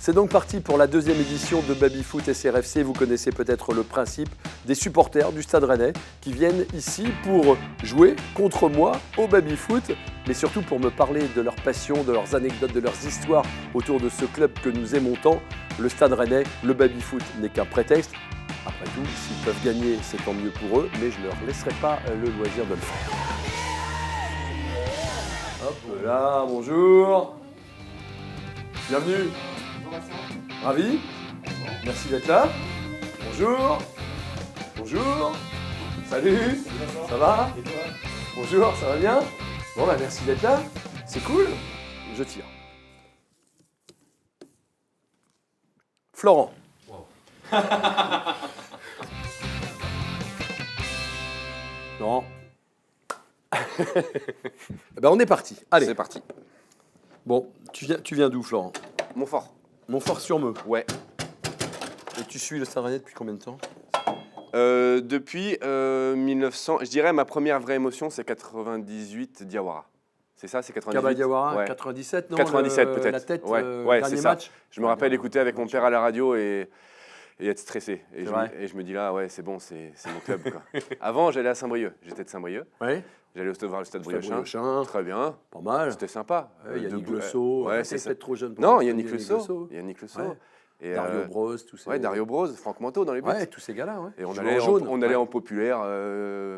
C'est donc parti pour la deuxième édition de Baby-Foot SRFC. Vous connaissez peut-être le principe des supporters du Stade Rennais qui viennent ici pour jouer contre moi au Baby-Foot, mais surtout pour me parler de leur passion, de leurs anecdotes, de leurs histoires autour de ce club que nous aimons tant, le Stade Rennais. Le Baby-Foot n'est qu'un prétexte. Après tout, s'ils peuvent gagner, c'est tant mieux pour eux, mais je ne leur laisserai pas le loisir de le faire. Hop là, bonjour. Bienvenue. Ravi. Merci d'être là. Bonjour. Bonjour. Salut. Ça va? Et toi? Bonjour, ça va bien? Bon, bah merci d'être là. C'est cool. Je tire. Florent. Wow. Non. Eh ben on est parti. Allez. C'est parti. Bon, tu viens d'où, Florent? Montfort. Montfort-sur-Meux. Ouais. Et tu suis le Stade Rennais depuis combien de temps? Depuis 1900, je dirais ma première vraie émotion, c'est 98 Diawara. C'est ça, c'est 98. Kaba Diawara, ouais. 97, non? 97 peut-être. La tête, ouais, dernier c'est ça. match. Je me rappelle écouter avec mon père à la radio et être stressé. Et C'est je me dis là, ouais, c'est bon, c'est mon club, quoi. Avant, j'allais à Saint-Brieuc. J'étais de Saint-Brieuc. Ouais. J'allais voir le Stade Briochin. Briochin. Très bien. Pas mal. C'était sympa. Yannick Le Sceau. Ouais, c'est peut-être trop jeune. Pour non, Yannick Le Sceau. Yannick Le Sceau. Ouais. Et Dario Broz, tous ces... Ouais, Dario Broz, Franck Manteau dans les buts. Ouais, tous ces gars-là, ouais. Et on Jaune. allait en populaire,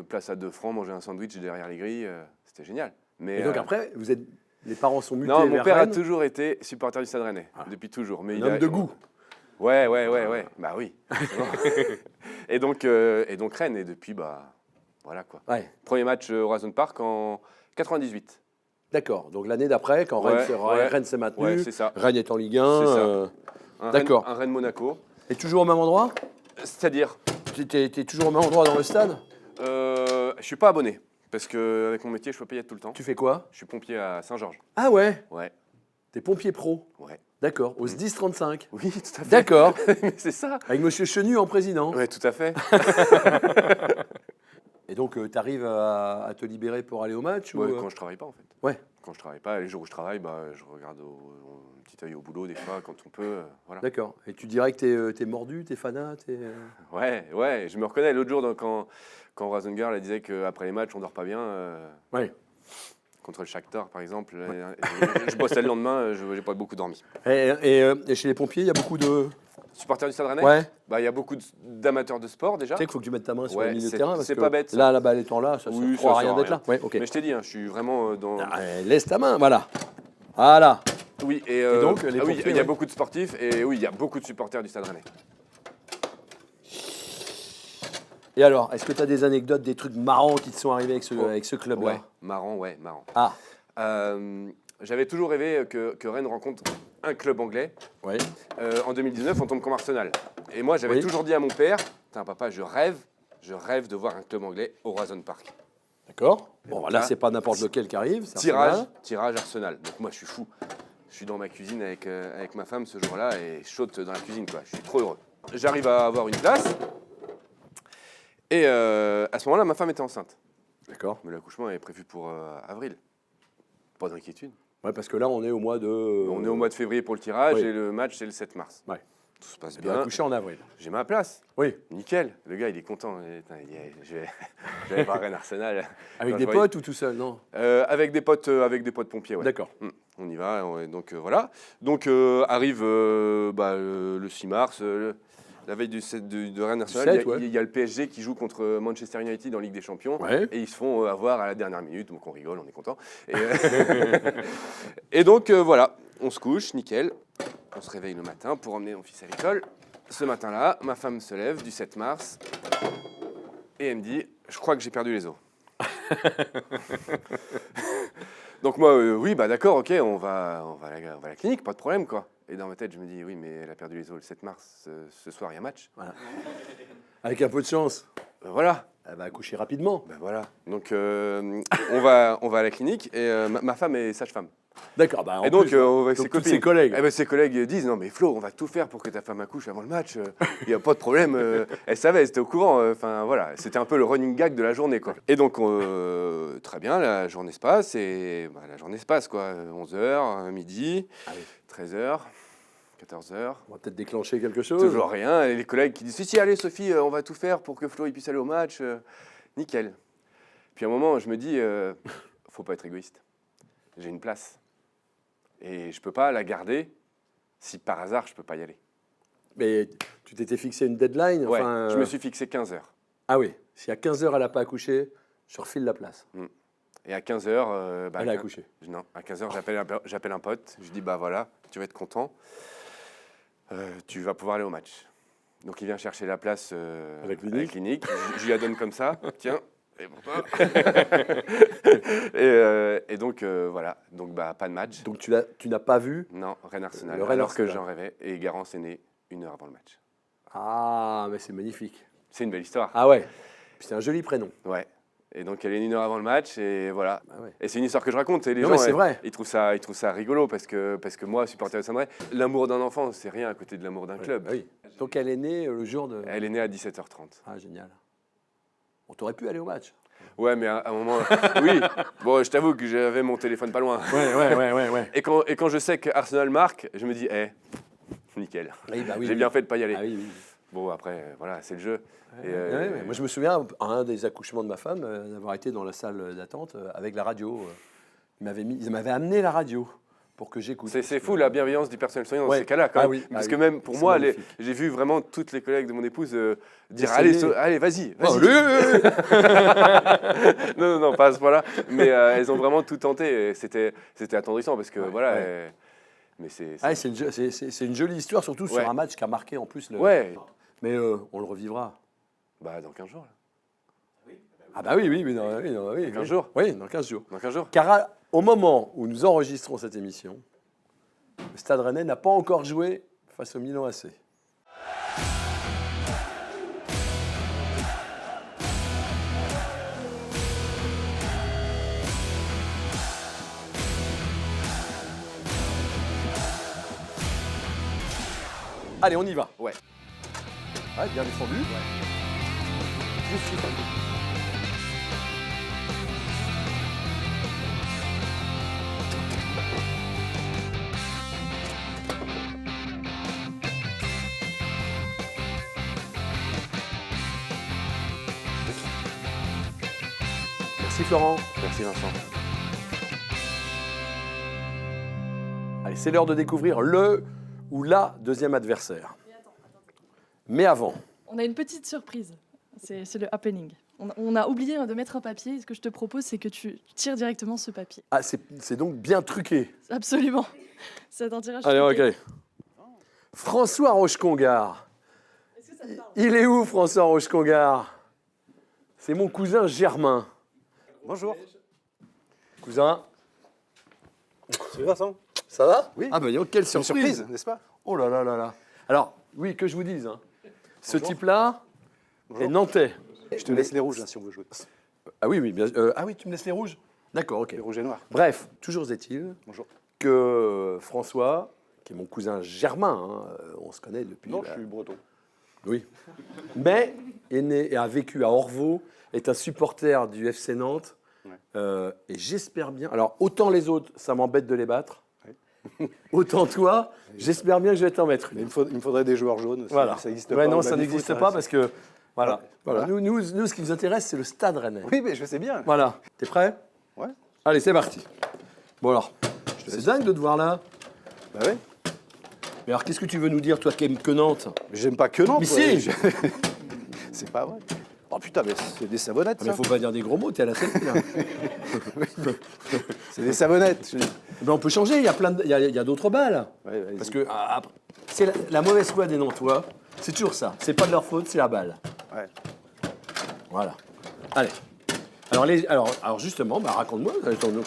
place à 2 francs, manger un sandwich derrière les grilles. C'était génial. Mais et donc après, les parents sont mutés non, vers mon père Rennes. a toujours été supporter du Stade Rennais, depuis toujours. Mais Un homme de goût. Ouais. Bah oui. et donc Rennes, et depuis, bah voilà quoi. Ouais. Premier match au Horizon Park en 98. D'accord. Donc l'année d'après, quand Rennes s'est maintenu, ouais, c'est ça. Rennes est en Ligue 1. D'accord. Un Rennes-Monaco. Et toujours au même endroit? C'est-à-dire? T'es toujours au même endroit dans le stade? Je suis pas abonné. Parce qu'avec mon métier, je peux pas y être tout le temps. Tu fais quoi? Je suis pompier à Saint-Georges. Ah ouais? Ouais. T'es pompier pro? Ouais. D'accord. Au SDIS 35? Oui, tout à fait. D'accord. C'est ça. Avec Monsieur Chenu en président? Ouais, tout à fait. Et donc, tu arrives à te libérer pour aller au match? Ouais, ou quand je travaille pas, en fait. Ouais. Quand je travaille pas, les jours où je travaille, bah, je regarde un petit œil au boulot, des fois, quand on peut. Voilà. D'accord. Et tu dirais que t'es mordu, t'es fanat, Ouais, je me reconnais. L'autre jour, quand Razon Girl elle disait qu'après les matchs, on dort pas bien. Ouais. Contre le Shakhtar, par exemple. Je bossais le lendemain, j'ai pas beaucoup dormi. Et chez les pompiers, il y a beaucoup de... Supporters du Stade Rennais? Ouais. Bah, il y a beaucoup d'amateurs de sport, déjà. Tu sais qu'il faut que tu mettes ta main sur le milieu de c'est- terrain. Parce c'est que pas bête, ça. Là, la balle étant là, ça ne sert à rien d'être là. Ouais, ok. Mais je t'ai dit, je suis vraiment dans... Laisse ta main, voilà. Voilà. Oui, et donc, les pompiers, il y a ouais. beaucoup de sportifs et oui, il y a beaucoup de supporters du Stade Rennais. Et alors, est-ce que tu as des anecdotes, des trucs marrants qui te sont arrivés avec ce club-là? Ouais, marrant. Ah, J'avais toujours rêvé que Rennes rencontre un club anglais. ouais. En 2019, on tombe comme Arsenal. Et moi, j'avais toujours dit à mon père, putain, papa, je rêve de voir un club anglais au Horizon Park. D'accord. Bon, donc là, là, c'est pas n'importe lequel qui arrive. c'est Tirage Arsenal. Donc moi, je suis fou. Je suis dans ma cuisine avec ma femme ce jour-là et je saute dans la cuisine, quoi. Je suis trop heureux. J'arrive à avoir une place. Et à ce moment-là, ma femme était enceinte. D'accord. Mais l'accouchement est prévu pour avril. Pas d'inquiétude. Ouais, parce que là, on est au mois de... On est au mois de février pour le tirage oui. et le match, c'est le 7 mars. Ouais. Tout se passe Tu dois bien. accoucher en avril. J'ai ma place. Oui. Nickel. Le gars, il est content. Il dit, je vais aller voir Rennes Arsenal. Avec Quand des je voyais- potes ou tout seul? Non. Avec des potes pompiers, ouais. D'accord. On y va. Donc voilà. Donc arrive le 6 mars. La veille de Rennes Arsenal, 7, ouais. il y a le PSG qui joue contre Manchester United en Ligue des Champions. Ouais. Et ils se font avoir à la dernière minute. Donc on rigole, on est content. Et donc voilà, on se couche, nickel. On se réveille le matin pour emmener mon fils à l'école. Ce matin-là, ma femme se lève du 7 mars et elle me dit « Je crois que j'ai perdu les os. » Donc moi, oui, bah d'accord, ok, on va à la clinique, pas de problème, quoi. Et dans ma tête, je me dis « Oui, mais elle a perdu les os le 7 mars, ce soir, il y a match. Voilà. Avec un peu de chance, Voilà. elle va accoucher rapidement. Ben voilà. Donc on va à la clinique et ma femme est sage-femme. D'accord. Bah, Et donc, plus, avec donc ses tous copines, ses collègues. eh ben, ses collègues disent non mais Flo, on va tout faire pour que ta femme accouche avant le match. Il n'y a pas de problème. Elle savait, elle était au courant. Enfin voilà, c'était un peu le running gag de la journée quoi. Et donc très bien, la journée se passe et la journée se passe quoi. 11h, midi, 13h. 14h. On va peut-être déclencher quelque chose. Toujours rien. Et les collègues qui disent si, allez Sophie, on va tout faire pour que Flo il puisse aller au match. Nickel. Puis à un moment, je me dis, faut pas être égoïste. J'ai une place. Et je peux pas la garder si par hasard je peux pas y aller. Mais tu t'étais fixé une deadline Ouais, enfin, je me suis fixé 15 heures. Ah oui, si à 15h elle n'a pas accouché, je refile la place. Et à 15 heures, Elle a accouché. Non, à 15 heures, j'appelle un pote. Je lui dis, bah voilà, tu vas être content. Tu vas pouvoir aller au match. Donc il vient chercher la place à la clinique. Je lui la donne comme ça. Tiens, et pour toi. et donc voilà, donc bah pas de match. Donc tu n'as pas vu? Non, Rennes-Arsenal. Le Rennes Alors que Arsenal. j'en rêvais. Et Garance est né 1 heure avant le match. Ah, mais c'est magnifique. C'est une belle histoire. Ah ouais, puis c'est un joli prénom. Ouais. Et donc elle est née 1 heure avant le match et voilà. Ah ouais. Et c'est une histoire que je raconte. Et les Non, gens, mais c'est vrai. ils trouvent ça rigolo parce que moi, supporter de Saint-André, l'amour d'un enfant, c'est rien à côté de l'amour d'un club. Ah oui. Donc elle est née le jour de... Elle est née à 17h30. Ah, génial. On t'aurait pu aller au match. Ouais, mais à un moment, oui. Bon, je t'avoue que j'avais mon téléphone pas loin. Ouais. Et quand je sais que Arsenal marque, je me dis, nickel. Oui, bah oui, J'ai bien fait de pas y aller. Ah oui. Bon, après, voilà, c'est le jeu. Ouais. Moi, je me souviens, à un des accouchements de ma femme, d'avoir été dans la salle d'attente avec la radio. Ils m'avaient amené la radio pour que j'écoute. C'est fou la bienveillance du personnel soignant dans Ouais. ces cas-là. Quand Ah même. oui, Parce ah que oui. même pour C'est moi, magnifique. j'ai vu vraiment toutes les collègues de mon épouse dire Essayer. allez, vas-y. Oh, Non, pas à ce point-là. Mais elles ont vraiment tout tenté. Et c'était attendrissant parce que voilà. ouais. Mais c'est. Ah, c'est une jolie histoire, surtout Ouais. sur un match qui a marqué en plus le. Ouais. Mais on le revivra. Bah, dans 15 jours. Là. Ah bah oui. Dans 15 jours. Oui, dans 15 jours. Dans 15 jours. Car au moment où nous enregistrons cette émission, le Stade Rennais n'a pas encore joué face au Milan AC. Allez, on y va. Ouais. Ouais, bien défendu. Je suis fan. Merci Florent. Merci Vincent. Allez, c'est l'heure de découvrir le ou la deuxième adversaire. Mais avant, On a une petite surprise. C'est le happening. On a oublié de mettre un papier. Ce que je te propose, c'est que tu tires directement ce papier. ah, c'est donc bien truqué. Absolument. C'est un tirage. Allez, truqué. ok. François Rochecongar. Est-ce que ça te parle ? Il est où François Rochecongar? C'est mon cousin Germain. Bonjour, Cousin, c'est Vincent. ça va? Oui. Ah ben quelle Une surprise. surprise, n'est-ce pas? Oh là là là là. Alors, oui, que je vous dise, hein. Ce Bonjour. type-là Bonjour. est nantais. Je te laisse les rouges hein, si on veut jouer. Ah oui, bien. Ah oui, tu me laisses les rouges? D'accord, ok. Les rouges et noirs. Bref, toujours est-il Bonjour. que François, qui est mon cousin Germain, hein, on se connaît depuis... Non, je suis breton. Oui. Mais est né et a vécu à Orvaux, est un supporter du FC Nantes. Ouais. Et j'espère bien... Alors, autant les autres, ça m'embête de les battre. Autant toi, j'espère bien que je vais t'en mettre. Mais il me faudrait des joueurs jaunes. Voilà. Ça n'existe Ouais, pas. non, au ça baby n'existe foot, pas hein, parce que... Voilà. Voilà. Nous, ce qui nous intéresse, c'est le Stade Rennais. Oui, mais je sais bien. Voilà. T'es prêt? Ouais. Allez, c'est parti. Bon alors, c'est dingue de te voir là. Bah ouais. Mais alors, qu'est-ce que tu veux nous dire, toi qui aimes que Nantes? Mais j'aime pas que Nantes. Mais ouais. si. C'est pas vrai. Oh putain, mais c'est des savonnettes, Mais ça. faut pas dire des gros mots, t'es à la selfie là. C'est des savonnettes. Ben, on peut changer, il y a plein il y a d'autres balles. Ouais, vas-y. Parce que après, c'est la mauvaise foi des Nantois, c'est toujours ça. C'est pas de leur faute, c'est la balle. Ouais. Voilà. Allez. Alors justement, raconte-moi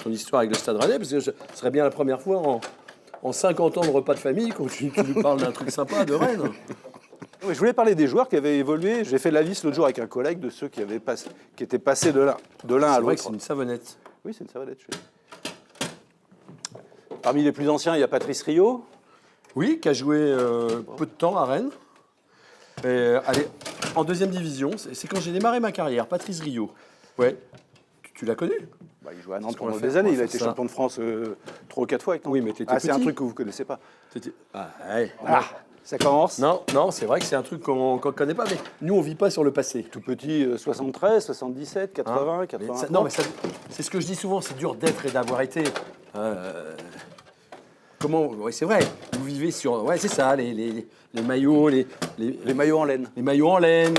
ton histoire avec le Stade Rennais, parce que ce serait bien la première fois en 50 ans de repas de famille quand tu nous parles d'un truc sympa de Rennes. Oui, je voulais parler des joueurs qui avaient évolué. J'ai fait la liste l'autre jour avec un collègue de ceux qui étaient passés de l'un à C'est vrai que l'autre. c'est une savonnette. Oui, c'est une savonnette. Parmi les plus anciens, il y a Patrice Rio. Oui, qui a joué peu de temps à Rennes. Et, allez, en deuxième division, c'est quand j'ai démarré ma carrière, Patrice Rio. Ouais. Tu l'as connu? Bah, il jouait à Qu'est-ce Nantes qu'on va pendant faire? des années. On Il va a faire été ça. champion de France 3 ou 4 fois avec Nantes. Oui, mais t'étais Ah, c'est un petit. truc que vous ne connaissez pas. Ah, ouais. Ah, ça commence. Non, non, c'est vrai que c'est un truc qu'on ne connaît pas, mais nous, on ne vit pas sur le passé. Tout petit, 73, 77, 80, Hein? Mais 80. ça- non, mais c'est ce que je dis souvent, c'est dur d'être et d'avoir été. Comment. Oui, c'est vrai. Vous vivez sur. Ouais, c'est ça, les maillots, Les maillots en laine. les maillots en laine.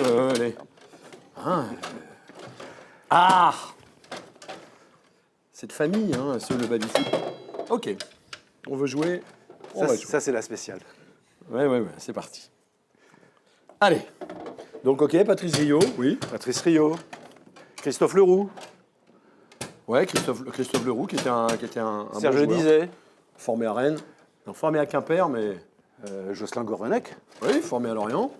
Hein, Ah Cette famille, hein, le baby-foot. Ok. On veut jouer. On Ça, va jouer. ça, c'est la spéciale. Ouais, c'est parti. Allez. Donc, ok, Patrice Rio, oui. Patrice Rio, Christophe Leroux, Ouais, Christophe Leroux, qui était un Serge bon joueur. Dizet, Formé à Rennes. Non, formé à Quimper, mais. Jocelyn Gourvenec. Oui, formé à Lorient.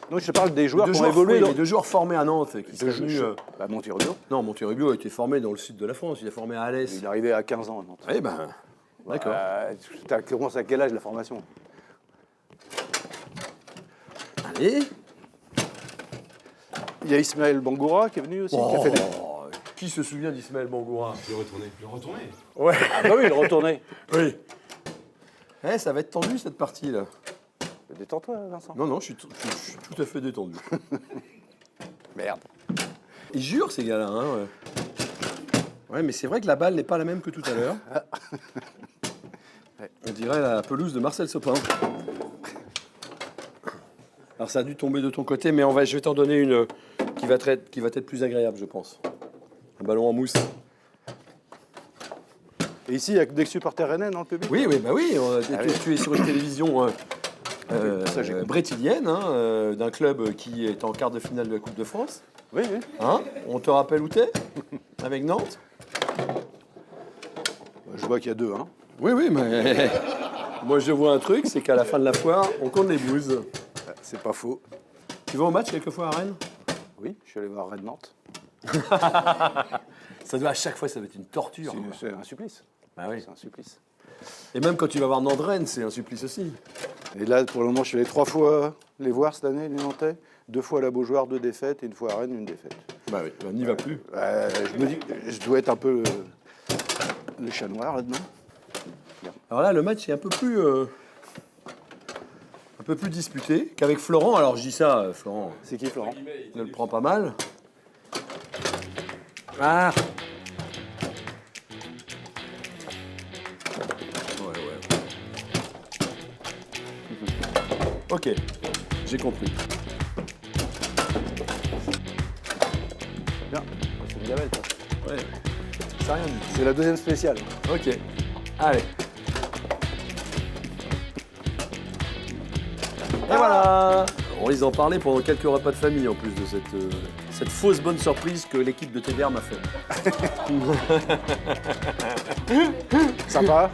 Donc je te parle des joueurs Deux qui ont joueurs, évolué. oui, dans- les deux joueurs formés à Nantes. Qui sont Deux venus, jeux- Bah, Montirubio. Non, Monterrubio a été formé dans le sud de la France. Il est formé à Alès. Il est arrivé à 15 ans à Nantes. Eh ben, d'accord. Tu as commencé à quel âge la formation? Allez. Il y a Ismaël Bangoura qui est venu aussi. Qui a fait des- Qui se souvient d'Ismaël Bangoura? Le retourner. Ouais. Ah bah oui, il retournait. Oui. Eh, ça va être tendu cette partie-là. Détends-toi, Vincent. Non, je suis tout à fait détendu. Merde. Ils jurent, ces gars-là. Hein, ouais. Ouais, mais c'est vrai que la balle n'est pas la même que tout à l'heure. On dirait la pelouse de Marcel Sopin. Alors, ça a dû tomber de ton côté, mais je vais t'en donner une qui va être plus agréable, je pense. Un ballon en mousse. Et ici, il y a que des supporters rennais dans le public? Oui, bah oui. Tu es sur une télévision Ça, j'ai compris. brétilienne, hein, d'un club qui est en quart de finale de la Coupe de France. Oui, oui. Hein, on te rappelle où t'es? Avec Nantes? Je vois qu'il y a 2, hein. Oui, mais moi je vois un truc, c'est qu'à la fin de la foire, on compte les bouses. C'est pas faux. Tu vas au match quelquefois à Rennes? Oui, je suis allé voir Rennes Nantes. Ça doit à chaque fois, ça va être une torture. C'est un supplice. Bah oui. C'est un supplice. Et même quand tu vas voir Nantes-Rennes, c'est un supplice aussi. Et là, pour le moment, je suis allé 3 fois les voir cette année, les Nantais. 2 fois à la Beaujoire, 2 défaites, et 1 fois à Rennes, 1 défaite. Bah oui, on n'y va plus. Je me dis, je dois être un peu le chat noir là-dedans. Alors là, le match est un peu plus disputé qu'avec Florent. Alors je dis ça, Florent C'est qui, Florent? ne le prend pas mal. Ah. Ouais. Ok, j'ai compris. Bien. C'est une gamelle, ça. Ouais. C'est rien du tout. C'est la deuxième spéciale. Ok. Allez. Et voilà. Alors, ils en parlaient pendant quelques repas de famille en plus de cette fausse bonne surprise que l'équipe de TDR m'a fait. Sympa.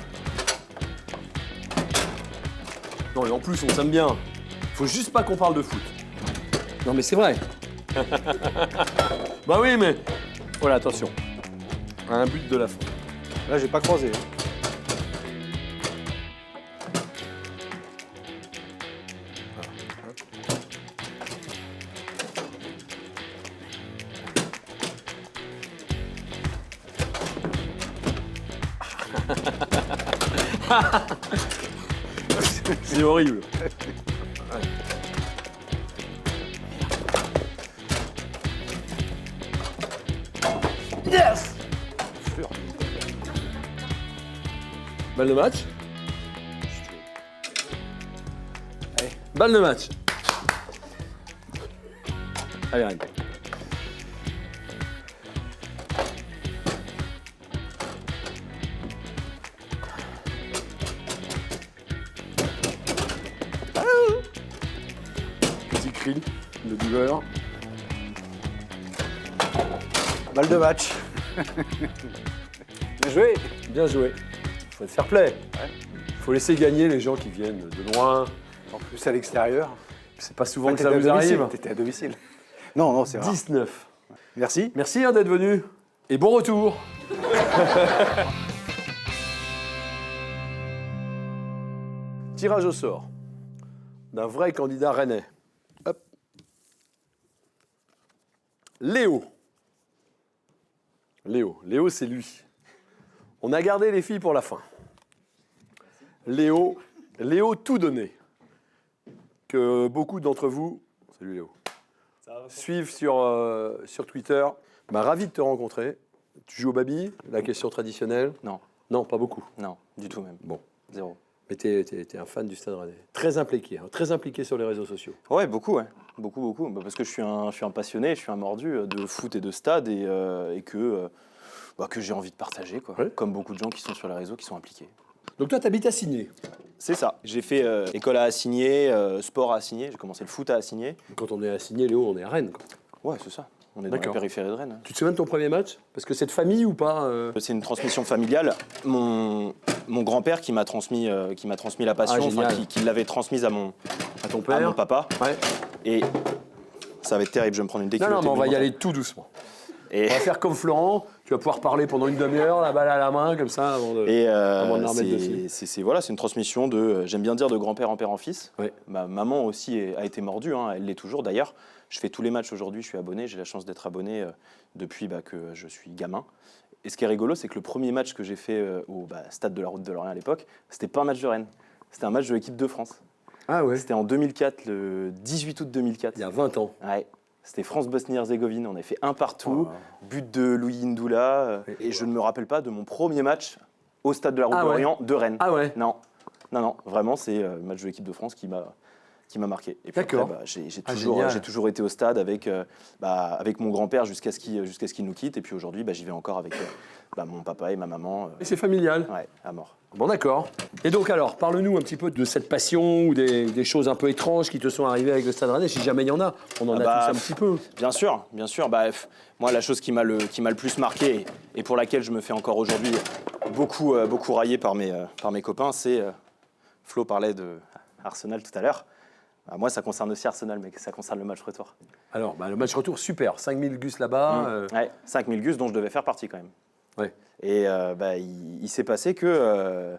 Non, et en plus, on s'aime bien. Faut juste pas qu'on parle de foot. Non, mais c'est vrai. Bah oui, mais. Voilà, attention. Un but de la fin. Là, j'ai pas croisé. C'est horrible. Yes! Balle de match. Allez. Balle de match. Allez, Rennes. Petit cri de douleur. Balle de match. Bien joué. Bien joué. Faut être fair play. Faut laisser gagner les gens qui viennent de loin. En plus, à l'extérieur. C'est pas souvent que T'étais ça à vous domicile. arrive. T'étais à domicile. Non, c'est rare. 19. Merci. Merci hein, d'être venu. Et bon retour. Tirage au sort d'un vrai candidat rennais. Hop. Léo. Léo. Léo, c'est lui. On a gardé les filles pour la fin. Léo tout donné. Que beaucoup d'entre vous, salut Léo, suivent sur Twitter. Ravi de te rencontrer. Tu joues au baby, la question traditionnelle? Non. Non, pas beaucoup. Non, du tout même. Bon. Zéro. Mais t'es un fan du Stade Rennais. Très impliqué sur les réseaux sociaux. Ouais, beaucoup, ouais. Beaucoup. Parce que je suis un passionné, je suis un mordu de foot et de stade et que j'ai envie de partager, quoi. Ouais. Comme beaucoup de gens qui sont sur les réseaux, qui sont impliqués. Donc toi, t'habites à Signé. C'est ça. J'ai fait école à Assigné, sport à Assigné, j'ai commencé le foot à Assigné. Quand on est à Signé, Léo, on est à Rennes, quoi. Ouais, c'est ça. On est dans la D'accord. périphérie de Rennes. Tu te souviens de ton premier match? Parce que c'est de famille ou pas C'est une transmission familiale. Mon grand-père qui m'a transmis la passion, Ah, génial. qui l'avait transmise à mon À ton père? papa. Ouais. Et ça va être terrible, je vais me prendre une déculottée. Non, mais on va y monumentale. aller tout doucement. Et, On va faire comme Florent. Tu vas pouvoir parler pendant une demi-heure, la balle à la main, comme ça, avant de... avant de la remettre dessus. c'est une transmission j'aime bien dire de grand-père en père en fils. Ouais. Ma maman aussi a été mordue, hein, elle l'est toujours d'ailleurs. Je fais tous les matchs aujourd'hui, je suis abonné, j'ai la chance d'être abonné depuis que je suis gamin. Et ce qui est rigolo, c'est que le premier match que j'ai fait au stade de la Route de Lorient à l'époque, c'était pas un match de Rennes, c'était un match de l'équipe de France. Ah ouais. C'était en 2004, le 18 août 2004. Il y a 20 ans. Ouais. C'était France-Bosnie-Herzégovine, on a fait un partout, but de Louis Ndoula, et je ne me rappelle pas de mon premier match au stade de la Route de Lorient de Rennes. Ah ouais. Non, vraiment, c'est le match de l'équipe de France qui m'a marqué. Et puis D'accord. après, j'ai génial. toujours été au stade avec mon grand-père jusqu'à ce qu'il nous quitte, et puis aujourd'hui, j'y vais encore avec mon papa et ma maman. Et c'est familial. Ouais, à mort. Bon, d'accord. Et donc alors, parle-nous un petit peu de cette passion ou des choses un peu étranges qui te sont arrivées avec le Stade Rennais, si jamais il y en a. On en a tous un petit peu. Bien sûr. Moi, la chose qui m'a le plus marqué et pour laquelle je me fais encore aujourd'hui beaucoup railler par mes copains, c'est Flo parlait de Arsenal tout à l'heure. Moi, ça concerne aussi Arsenal, mais ça concerne le match retour. Alors, le match retour, super. 5000 gus là-bas. Ouais, 5000 gus dont je devais faire partie quand même. Ouais. Et il s'est passé que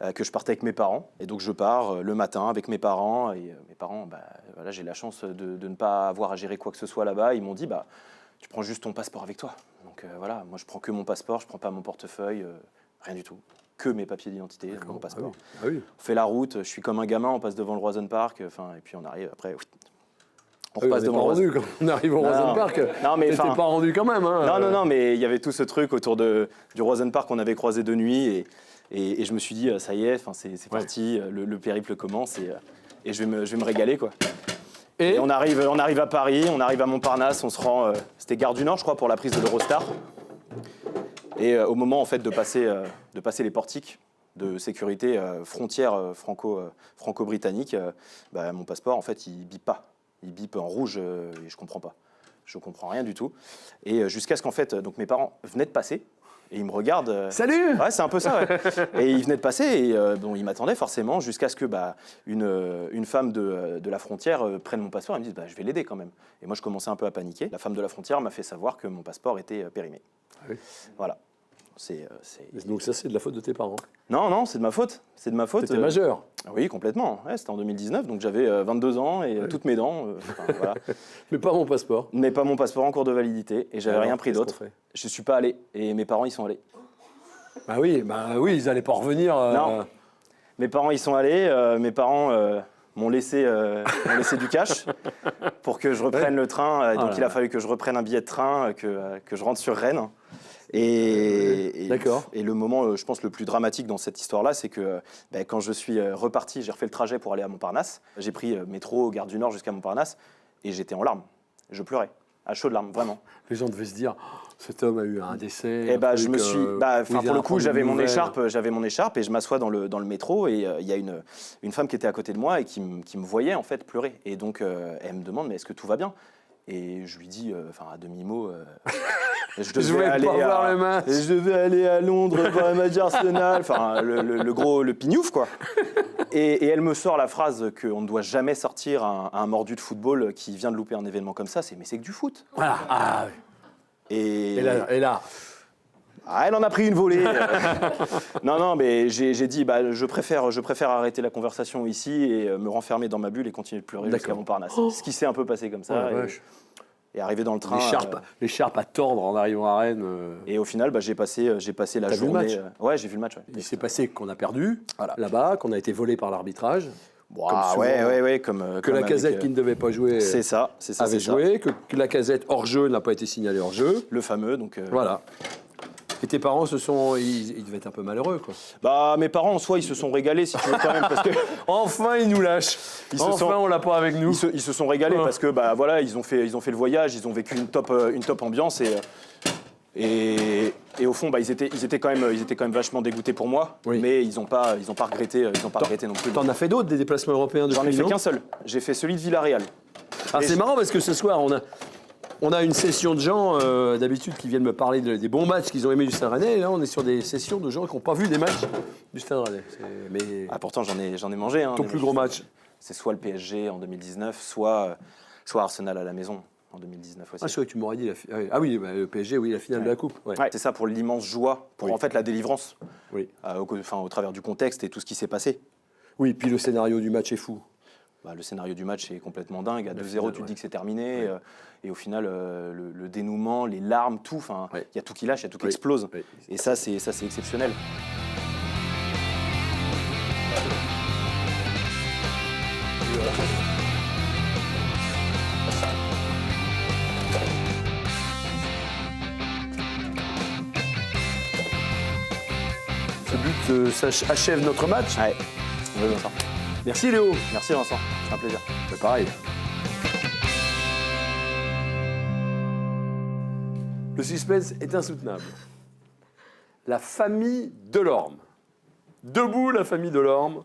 je partais avec mes parents. Et donc je pars le matin avec mes parents. Et mes parents, j'ai la chance de ne pas avoir à gérer quoi que ce soit là-bas. Ils m'ont dit, tu prends juste ton passeport avec toi. Donc moi je prends que mon passeport, je prends pas mon portefeuille, rien du tout. Que mes papiers d'identité, mon passeport. Ah oui. On fait la route, je suis comme un gamin, on passe devant le Roison Park. Et puis on arrive après... On On repasse n'est pas devant le rendu quand on arrive au Roison Park. Non, mais t'étais pas rendu quand même. Hein. Non, mais il y avait tout ce truc autour du Roison Park qu'on avait croisé de nuit et je me suis dit, ça y est, c'est parti, le périple commence et je vais me régaler, quoi. Et on arrive à Paris, on arrive à Montparnasse, on se rend, c'était Gare du Nord, je crois, pour la prise de l'Eurostar. Et au moment, en fait, de passer les portiques de sécurité frontière franco-britannique, mon passeport, en fait, il bip pas. Il bip en rouge et je comprends pas. Je comprends rien du tout. Et jusqu'à ce qu'en fait, donc mes parents venaient de passer et ils me regardent. Salut. Ouais, c'est un peu ça. Ouais. Et ils venaient de passer et ils m'attendaient forcément jusqu'à ce que une femme de la frontière prenne mon passeport et me dise je vais l'aider quand même. Et moi je commençais un peu à paniquer. La femme de la frontière m'a fait savoir que mon passeport était périmé. Ah oui. Voilà. Donc ça, c'est de la faute de tes parents. Non, c'est de ma faute. C'est de ma faute. T'étais majeur. Oui, complètement. Ouais, c'était en 2019, donc j'avais 22 ans et toutes mes dents. Voilà. Mais pas mon passeport. Mais pas mon passeport en cours de validité et j'avais Alors, rien pris qu'est-ce d'autre. qu'on fait? Je suis pas allé et mes parents y sont allés. Bah oui, ils allaient pas revenir. Non. Mes parents y sont allés. Mes parents m'ont laissé du cash pour que je reprenne le train. Donc il a fallu que je reprenne un billet de train, que je rentre sur Rennes. Et le moment, je pense, le plus dramatique dans cette histoire-là, c'est que quand je suis reparti, j'ai refait le trajet pour aller à Montparnasse. J'ai pris métro, Gare du Nord jusqu'à Montparnasse et j'étais en larmes. Je pleurais, à chaudes larmes, vraiment. Les gens devaient se dire, cet homme a eu un décès. Et je me suis, pour le coup, j'avais mon écharpe et je m'assois dans le métro et il y a une femme qui était à côté de moi et qui me voyait en fait pleurer. Et donc elle me demande, mais est-ce que tout va bien ? Et je lui dis, à demi-mot, je devais aller à Londres voir un match Arsenal, le pignouf, quoi. Et elle me sort la phrase qu'on ne doit jamais sortir à un mordu de football qui vient de louper un événement comme ça, mais c'est que du foot. Voilà. Ah, oui. Et là. Elle en a pris une volée. Non, mais j'ai dit, je préfère arrêter la conversation ici et me renfermer dans ma bulle et continuer de pleurer jusqu'à Montparnasse. Ce qui s'est un peu passé comme ça. Et arrivé dans le train. L'écharpe à tordre en arrivant à Rennes. Et au final, j'ai passé la T'as vu le journée. match Ouais, j'ai vu le match. Ouais. Il s'est passé qu'on a perdu Voilà. là-bas, qu'on a été volé par l'arbitrage. Bon, comme souvent, ouais, comme. Que la Casette qui ne devait pas jouer C'est ça, avait joué, que la Casette hors-jeu n'a pas été signalée hors-jeu. Le fameux, donc. Voilà. Et tes parents ils devaient être un peu malheureux, quoi. Bah, mes parents, en soi, ils se sont régalés, si tu veux, quand même, parce que. Enfin, ils nous lâchent. On l'a pas avec nous. Ils se sont régalés parce que, bah, voilà, ils ont fait le voyage, ils ont vécu une top ambiance et au fond, bah, ils étaient quand même vachement dégoûtés pour moi, Oui. mais ils ont pas regretté non plus. T'en as fait d'autres, des déplacements européens depuis J'en ai fait non qu'un seul. J'ai fait celui de Villarreal. Ah, Et c'est marrant parce que ce soir, on a une session de gens, d'habitude, qui viennent me parler des bons matchs qu'ils ont aimés du Stade Rennais. Et là, on est sur des sessions de gens qui n'ont pas vu des matchs du Stade Rennais. Mais Ah, pourtant, j'en ai mangé. Hein, ton des plus matchs. gros match. C'est soit le PSG en 2019, soit Arsenal à la maison en 2019 aussi. Ah, c'est vrai que tu m'aurais dit. Ah oui, bah, le PSG, oui, la finale de la Coupe. Ouais. Ouais, c'est ça, pour l'immense joie, pour Oui. en fait la délivrance, Oui. au travers du contexte et tout ce qui s'est passé. Oui, puis le scénario du match est fou. Bah, le scénario du match est complètement dingue. À 2-0, finale, tu te ouais. dis que c'est terminé. Ouais. Et au final, le dénouement, les larmes, tout, il Ouais. y a tout qui lâche, il y a tout qui Oui. explose. Oui. Et ça, c'est exceptionnel. Ce but achève notre match. Ouais, on veut Vincent. Merci Léo. Merci Vincent, c'est un plaisir. C'est pareil. Le suspense est insoutenable. La famille Delorme. Debout, la famille Delorme.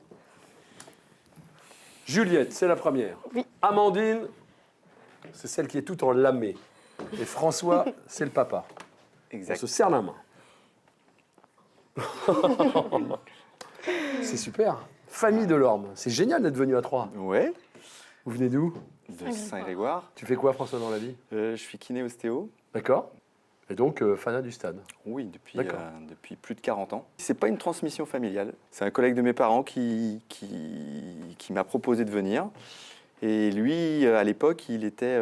Juliette, c'est la première. Oui. Amandine, c'est celle qui est toute en lamé. Et François, c'est le papa. On se serre la main. C'est super. Famille Delorme. C'est génial d'être venu à Troyes. Ouais, Vous venez d'où? de Saint-Grégoire. Tu fais quoi, François, dans la vie? Je suis kiné-ostéo. D'accord. Et donc, fanat du stade. Oui, D'accord. depuis plus de 40 ans. C'est pas une transmission familiale. C'est un collègue de mes parents qui m'a proposé de venir. Et lui, à l'époque, il était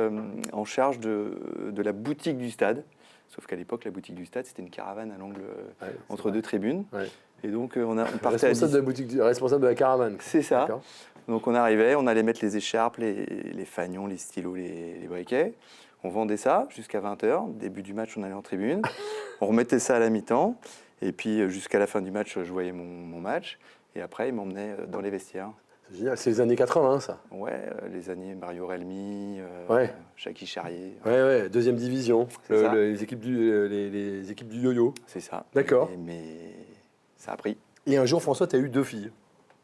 en charge de la boutique du stade. Sauf qu'à l'époque, la boutique du stade, c'était une caravane à l'angle Ouais, entre deux tribunes. Ouais. Et donc, on partait Responsable de la boutique, responsable de la caravane. C'est ça. D'accord. Donc on arrivait, on allait mettre les écharpes, les fanions, les stylos, les briquets. On vendait ça jusqu'à 20h. Début du match, on allait en tribune. On remettait ça à la mi-temps. Et puis jusqu'à la fin du match, je voyais mon match. Et après, il m'emmenait dans les vestiaires. C'est génial. C'est les années 80, ça. Ouais, les années Mario Relmi, Ouais. Jackie Charrier. Ouais, deuxième division. C'est ça. Les équipes du yo-yo. C'est ça. D'accord. Mais ça a pris. Et un jour, François, tu as eu 2 filles.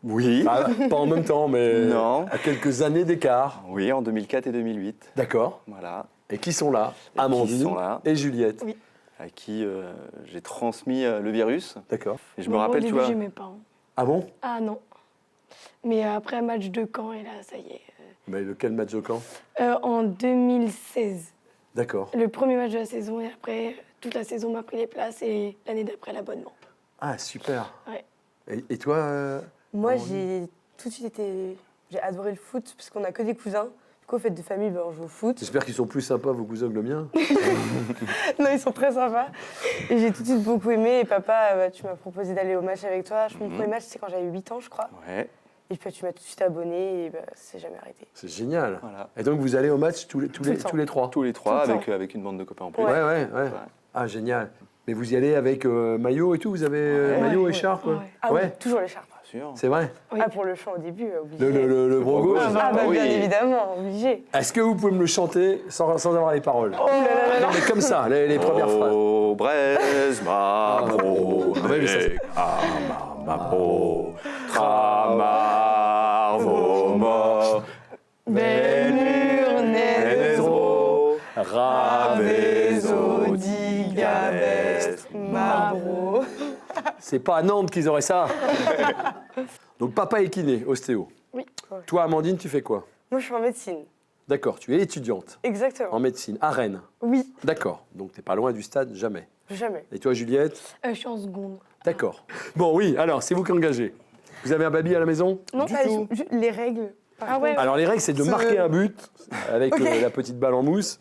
Oui. Ah, pas en même temps, mais Non. à quelques années d'écart. Oui, en 2004 et 2008. D'accord. Voilà. Et qui sont là? Et qui Amandine sont là et Juliette. Oui. À qui j'ai transmis le virus. D'accord. Et je me Moi, rappelle, au tu début, vois. j'aimais pas. Hein. Ah bon? Ah non. Mais après match de Caen, et là, ça y est. Mais lequel match de camp? En 2016, D'accord. le premier match de la saison, et après, toute la saison m'a pris les places, et l'année d'après, l'abonnement. Ah, super. Ouais. Et toi Moi, Amandine j'ai tout de suite été. J'ai adoré le foot parce qu'on n'a que des cousins. Du coup, au fait de famille, ben, on joue au foot. J'espère qu'ils sont plus sympas, vos cousins, que le mien. Non, ils sont très sympas. Et j'ai tout de suite beaucoup aimé. Et papa, tu m'as proposé d'aller au match avec toi. Mon premier match, c'est quand j'avais 8 ans, je crois. Ouais, Et puis tu m'as tout de suite abonné et c'est jamais arrêté. C'est génial. voilà. Et donc, vous allez au match tous les le temps. trois? Tous les trois, Tout le temps. avec une bande de copains en plus. Ouais. Ah, génial. Mais vous y allez avec maillot et tout? Vous avez maillot, Ouais. écharpe? Ouais. Ah Ouais. oui, toujours l'écharpe. Bien sûr. C'est vrai? Oui. Ah, pour le chant au début, obligé. Le bras gauche? Ah, bah, oui. bien évidemment, obligé. Est-ce que vous pouvez me le chanter sans avoir les paroles? Oh là là là Non, mais comme ça, les premières phrases. Oh, braise, ma pro, Ah, ouais, mais ça, c'est- ma pro, tramar, vos morts, Belle Nezro, Ravezo, Digabest, Mabro. C'est pas à Nantes qu'ils auraient ça. Donc papa est kiné, ostéo. Oui. Toi, Amandine, tu fais quoi? Moi, je suis en médecine. D'accord, tu es étudiante Exactement. en médecine à Rennes. Oui, D'accord, donc t'es pas loin du stade, jamais. jamais. Et toi, Juliette? Je suis en seconde. D'accord. Bon, oui, alors, c'est vous qui engagez. Vous avez un baby à la maison? Non, Du pas tout. les règles. Ah ouais. Alors les règles, c'est de marquer un but avec la petite balle en mousse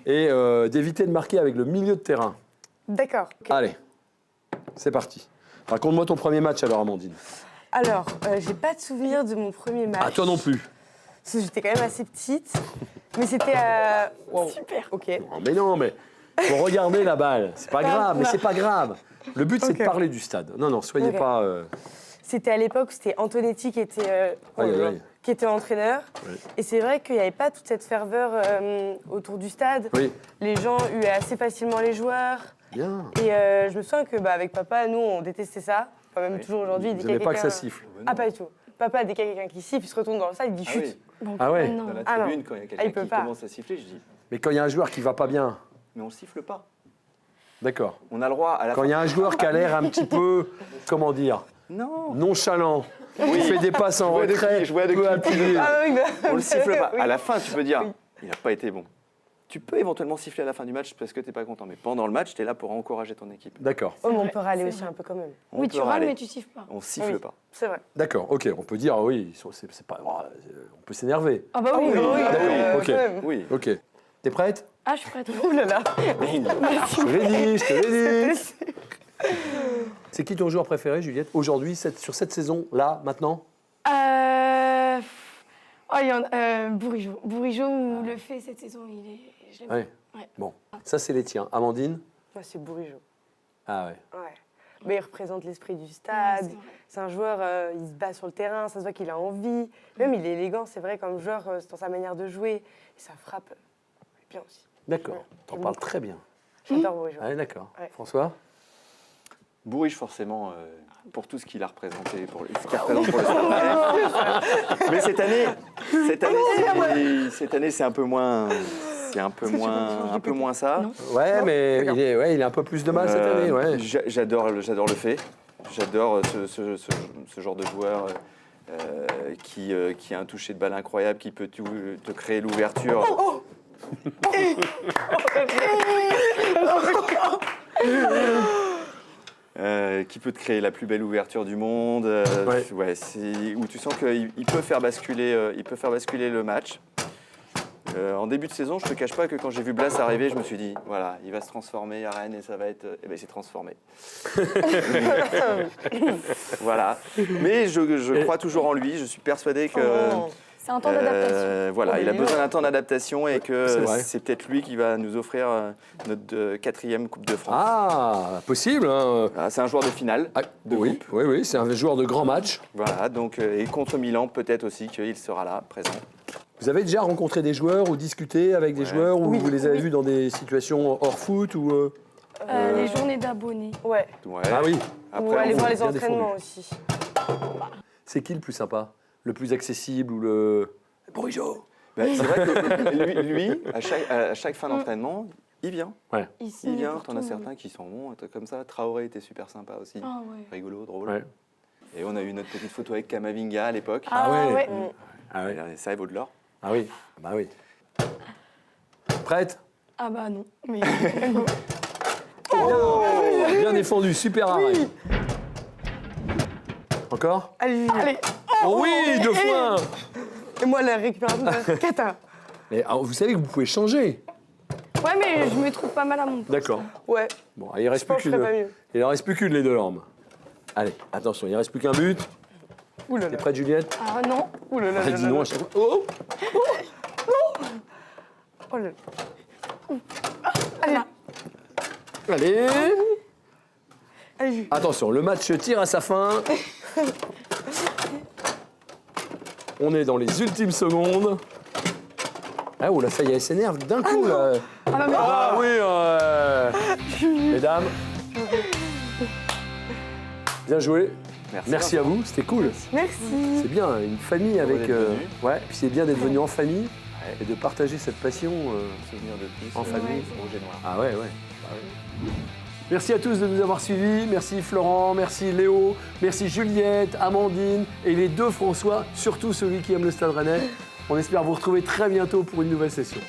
et d'éviter de marquer avec le milieu de terrain. D'accord. Ok. Allez, c'est parti. Raconte-moi ton premier match alors, Amandine. Alors, j'ai pas de souvenir de mon premier match. Ah, toi non plus. Parce que j'étais quand même assez petite. Mais c'était wow. Super. Ok. Non, mais non, mais faut regarder la balle. C'est pas grave, mais c'est pas grave. Le but, c'est de parler du stade. Non, non, soyez pas... C'était à l'époque où c'était Antonetti qui était, qui était entraîneur. Oui. Et c'est vrai qu'il n'y avait pas toute cette ferveur autour du stade. Oui. Les gens huaient assez facilement les joueurs. Bien. Et je me souviens que avec papa, nous, on détestait ça. Enfin, même toujours aujourd'hui. Vous n'aimez pas que ça siffle. Ah, pas du tout. Papa, dès qu'il y a quelqu'un qui siffle, il se retourne dans le stade, il dit chut. Ah ouais. Non. Dans la Ah non. tribune, quand il y a Ah, il quelqu'un peut qui pas. commence à siffler, je dis Mais quand il y a un joueur qui va pas bien, mais on le siffle pas. d'accord. On a le droit à la Quand fin. il y a un joueur qui a l'air un petit peu, comment dire, Non, nonchalant, il fait des passes en Je vois de retrait, qui, je vois de peu qui. appuyé. Ah oui, on le siffle pas. Oui. À la fin, tu peux dire Oui. il n'a pas été bon. Tu peux éventuellement siffler à la fin du match parce que tu n'es pas content, mais pendant le match, tu es là pour encourager ton équipe. D'accord, Oh, mais on vrai, peut râler c'est aussi vrai. un peu quand même. On Oui, peut tu râles, râler. mais tu siffles pas. On siffle Oui. pas. C'est vrai. d'accord, ok, on peut dire, oui, c'est pas, on peut s'énerver. Ah bah oui, D'accord, ok. quand même. Oui. Ok, t'es prête? Ah, je suis prête. Ouh là là. Je te l'ai dit, je te l'ai dit. C'est qui ton joueur préféré, Juliette, aujourd'hui, sur cette saison, là, maintenant? Oh, il y en a Bourigeaud. Bourigeaud, le fait cette saison, je l'aime. Ouais. Ouais. Bon, ça c'est les tiens. Amandine? Moi, c'est Bourigeaud. Ah ouais. Ouais. Mais il représente l'esprit du Ouais, stade. c'est vrai. C'est un joueur, il se bat sur le terrain, ça se voit qu'il a envie. Même il est élégant, c'est vrai, comme joueur, dans sa manière de jouer. Et ça frappe bien aussi. D'accord, t'en parles très bien. J'adore Bourigeaud. Ah, d'accord. Ouais. François? Bourriche, forcément, pour tout ce qu'il a représenté, pour ce qu'il représente pour le Stade. Mais cette année, c'est un peu moins. C'est un peu moins ça. Non. Ouais, mais il est un peu plus de mal cette année, ouais. J'adore le fait. J'adore ce genre de joueur qui a un toucher de balle incroyable, qui peut te créer l'ouverture. Qui peut te créer la plus belle ouverture du monde, Ouais. où tu sens qu'il peut faire basculer le match. En début de saison, je te cache pas que quand j'ai vu Blas arriver, je me suis dit, voilà, il va se transformer à Rennes et ça va être... Eh bien, il s'est transformé. Voilà. Mais je crois toujours en lui, je suis persuadé que... C'est un temps d'adaptation. Voilà, il a besoin d'un temps d'adaptation et C'est que vrai. c'est peut-être lui qui va nous offrir notre 4e Coupe de France. Ah, possible, hein. Voilà, c'est un joueur de finale. Ah, oui, oui, c'est un joueur de grand match. Voilà, donc, et contre Milan, peut-être aussi qu'il sera là, présent. Vous avez déjà rencontré des joueurs ou discuté avec des joueurs ou vous les avez vus dans des situations hors foot ou Les journées d'abonnés. Ouais. Ouais. Ah oui. Ou aller voir les bien entraînements défendu. aussi. C'est qui le plus sympa? Le plus accessible ou le... Bourigeaud? Ben, c'est vrai que lui à chaque fin d'entraînement, il vient. Il Il vient, pour t'en tout as le certains monde. qui sont bons, un truc comme ça. Traoré était super sympa aussi. Ah ouais. Rigolo, drôle. Ouais. Et on a eu notre petite photo avec Kamavinga à l'époque. Ah ouais. ouais. Ah oui. Ça vaut de l'or. Ah oui. Bah oui. Prête? Ah bah non. Mais Bien défendu, super arrêt. Encore? Allez. Oh oui, deux fois. Et moi, la récupération de Kata. Mais alors, vous savez que vous pouvez changer. ouais, mais je me trouve pas mal à mon poste. D'accord. Ouais, Bon, il je reste pense plus que je ferais pas qu'une. mieux. Il en reste plus qu'une les deux larmes. Allez, attention, il ne reste plus qu'un but. Ouh là T'es là. prête, Juliette? Ah non. Ouh là là. Elle dit non à chaque fois. Oh! Oh là là. Allez! Allez. Attention, le match tire à sa fin. On est dans les ultimes secondes. Ah, oh là, ça y est, elle s'énerve d'un coup. Là. Ah non, mais Ah oui, mesdames. Bien joué. Merci à vous, c'était cool. Merci. C'est bien, une famille avec. d'être venu. Ouais, puis c'est bien d'être venu en famille et de partager cette passion. Souvenir de plus. En famille. Rouge et noir. Ah ouais, ouais. Merci à tous de nous avoir suivis. Merci Florent, merci Léo, merci Juliette, Amandine et les deux François, surtout celui qui aime le Stade Rennais. On espère vous retrouver très bientôt pour une nouvelle session.